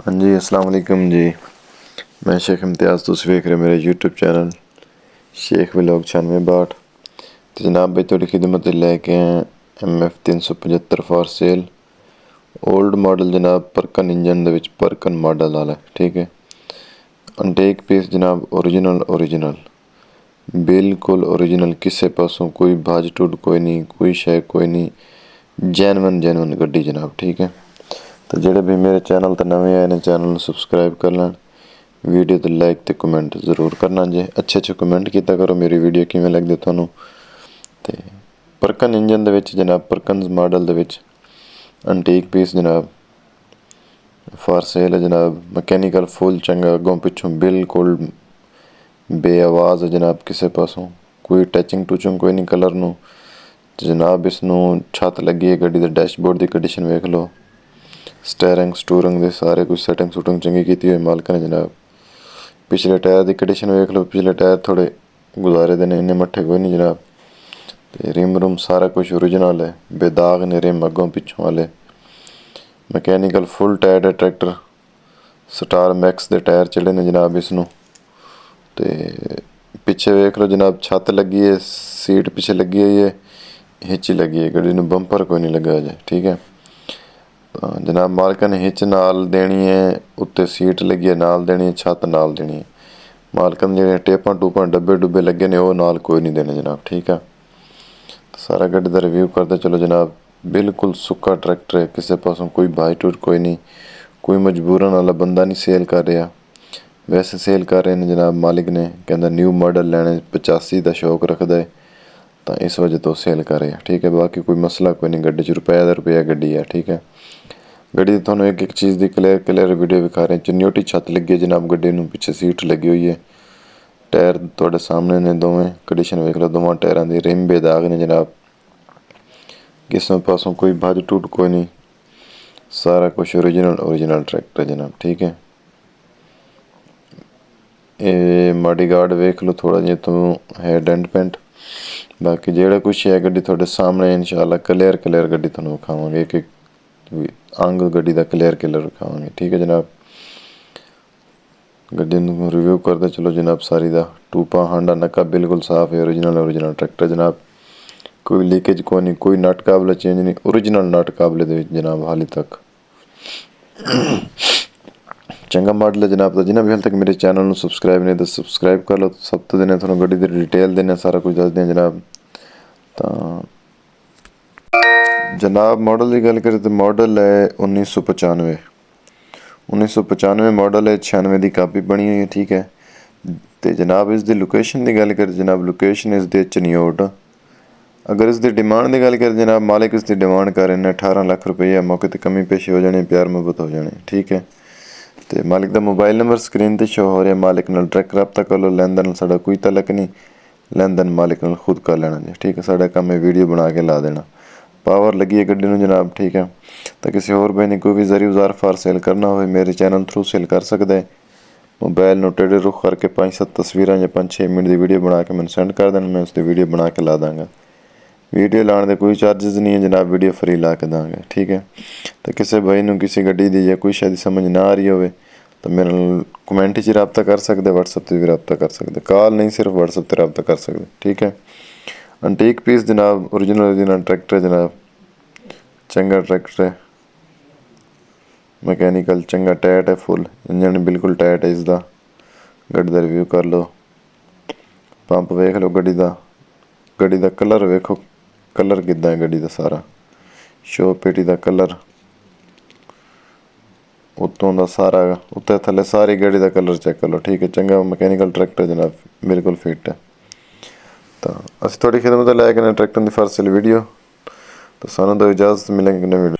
हाँ जी, अस्सलाम वालेकुम जी। मैं शेख इम्तियाज़, तुम वेख रहे मेरे यूट्यूब चैनल शेख व्लॉग 9662। तो जनाब भाई थोड़ी खिदमत लैके आए MF 375 for sale. Old model जनाब परकन इंजन दे विच परकन मॉडल वाला, ठीक है। अनटेक पीस जनाब ओरिजिनल बिल्कुल ओरिजिनल, किसी पासों कोई भाज टुट कोई नहीं, कोई शय कोई नहीं, जेनवन गड्डी जनाब, ठीक है। तो जेडे भी मेरे चैनल ते नवे आए ने चैनल सब्सक्राइब कर लैन, वीडियो ते लाइक ते कमेंट जरूर करना जे, अच्छे कमेंट किया करो मेरी वीडियो किवें लगदी तुहानू। ते परकन इंजन दे विच जनाब परकन मॉडल दे विच एंटीक पीस जनाब फॉर सेल है जनाब। मैकेनिकल फुल चंगा, अगों पिछों बिल्कुल बेआवाज़ है जनाब, किसी पासों कोई टचिंग टूचिंग कोई नहीं कलर नू। जनाब इसनू छत लगी है गड्डी दे, डैशबोर्ड की कंडीशन वेख लो, स्टेयरिंग स्टूरिंग दे सारे कुछ सेटिंग सूटिंग चंगी की हुई मालिक ने जनाब। पिछले टायर की कंडीशन वेख लो, पिछले टायर थोड़े गुजारे दे ने, इन्ने मट्ठे कोई नहीं जनाब। ते रिम रुम सारा कुछ ओरिजिनल है, बेदाग ने रिम अगों पिछों वाले। मैकेनिकल फुल टायर है ट्रैक्टर, स्टार मैक्स दे टायर चढ़े ने जनाब इसनू। ते पिछे वेख लो जनाब, छत लगी है, सीट पिछे लगी हुई है, हिच लगी है गड्डी नू, बंपर कोई नहीं लगा अजे, ठीक है। जनाब मालिक ने हिच नाल देनी है, उत्ते सीट लगी है नाल देनी है, छत नाल देनी है। मालिक ने जेह्ड़े टेपां टूपां डब्बे डुब्बे लगे ने ओह् नाल कोई नहीं देने जनाब, ठीक है। सारा गड्डी दा रिव्यू करते चलो जनाब। बिल्कुल सुक्का ट्रैक्टर है, किसी पासों कोई भाई टूट कोई नहीं, कोई मजबूरन वाला बंदा नहीं सेल कर रहा। वैसे सेल कर रहे हैं जनाब, मालिक ने कहता न्यू मॉडल लैने 85 का शौक रखता है, तो इस वजह तो सेल कर रहे हैं, ठीक है। बाकी कोई मसला कोई नहीं, गड्डी च रुपया दा रुपया गड्डी है, ठीक है। गड्डी थोनों एक चीज़ की क्लियर वीडियो विखा रहे हैं। चिन्योटी छत लगी है जनाब गड्डी नू, पिछे सीट लगी हुई है, टायर थोड़े सामने ने दोवें, कंडीशन वेख लो दोवां टायरां दी, रिम बेदाग ने जनाब, किसी पासों कोई भज टूट कोई नहीं, सारा कुछ ओरिजिनल ट्रैक्टर जनाब, ठीक है। ये माड़ी गार्ड वेख लो थोड़ा जिहा तो है डेंट पेंट, बाकी जेड़ा कुछ है गड्डी थोड़े सामने इंशाल्लाह क्लियर गड्डी तुहानू विखावांगे, एक एक अंग गड्डी दा क्लियर विखावांगे, ठीक है जनाब। गड्डी नू रिव्यू करते चलो जनाब सारी दा। टूपा हांडा नक्का बिल्कुल साफ है, ओरिजिनल ट्रैक्टर जनाब, कोई लीकेज कोई नहीं, कोई नट काबले चेंज नहीं, ओरिजिनल नट काबले दे विच जनाब हाली तक। चंगा मॉडल है जनाब। तो जिन्हें भी हाल तक मेरे चैनल नू सब्सक्राइब नहीं तो सब्सक्राइब कर लो। सब तो देने थोड़ा गड्डी दी डिटेल देने, सारा कुछ दस दें जनाब। तो जनाब मॉडल की गल करें तो मॉडल है 1995 मॉडल है, 96 की कापी बनी हुई है, ठीक है। तो जनाब इसकी लोकेशन की गल करें जनाब, लोकेशन इसके चनियोट। अगर इसकी डिमांड की गल करें जनाब, मालिक इसकी डिमांड कर रहे हैं 18 लाख रुपये, मौके पर कमी पेशी हो जानी, प्यार मुहब्बत हो जाने, ठीक है। तो मालिक का मोबाइल नंबर स्क्रीन पर शो हो रहा है, मालिक नाल डायरैक्ट रब्ता कर लो। लैन देन साडा कोई तलक नहीं, लैन देन मालिक नाल खुद कर लेना जी, ठीक है। साडा काम है वीडियो बना के ला देना। पावर लगी है गड्डी नू जनाब, ठीक है। तो किसी होर भाई ने कोई भी ज़री औज़ार फार सेल करना हो मेरे चैनल थ्रू सेल कर सकता है। मोबाइल नू टेढ़े रुख करके 5-7 तस्वीरें या 5-6 मिनट की वीडियो बना के मैंने सेंड कर देना, मैं उसकी वीडियो बना के ला दूँगा। वीडियो लाने के कोई चार्जेस नहीं है जनाब, वीडियो फ्री ला के देंगे, ठीक है। तो किसी भाई नू किसी गड्डी दी या कोई शायद समझ ना आ रही हो तो मेरे कमेंट च रब्ता कर सकते, व्हाट्सएप से भी रब्ता कर सकते, कॉल नहीं सिर्फ व्हाट्सएप से रब्ता कर सकते, ठीक है। एंटीक पीस जनाब, ओरिजिनल ट्रैक्टर जनाब, चंगा ट्रैक्टर है, मैकेनिकल चंगा टाइट है, फुल इंजन बिल्कुल टाइट है इसका। गड्डी का रिव्यू कर लो, पंप वेख लो गड्डी का कलर वेखो, कलर किदा है गड्डी का सारा, शो पेटी का कलर, उत्तों का सारा उत्ते थले सारी गड्डी का कलर चेक कर लो, ठीक है। चंगा मैकेनिकल ट्रैक्टर जनाब, बिल्कुल फिट है। तो अस थोड़ी खिदमत लैके ट्रैक्टर की फर्स्ट वीडियो, तो सानू तो इजाज़त मिलेंगे नई वीडियो।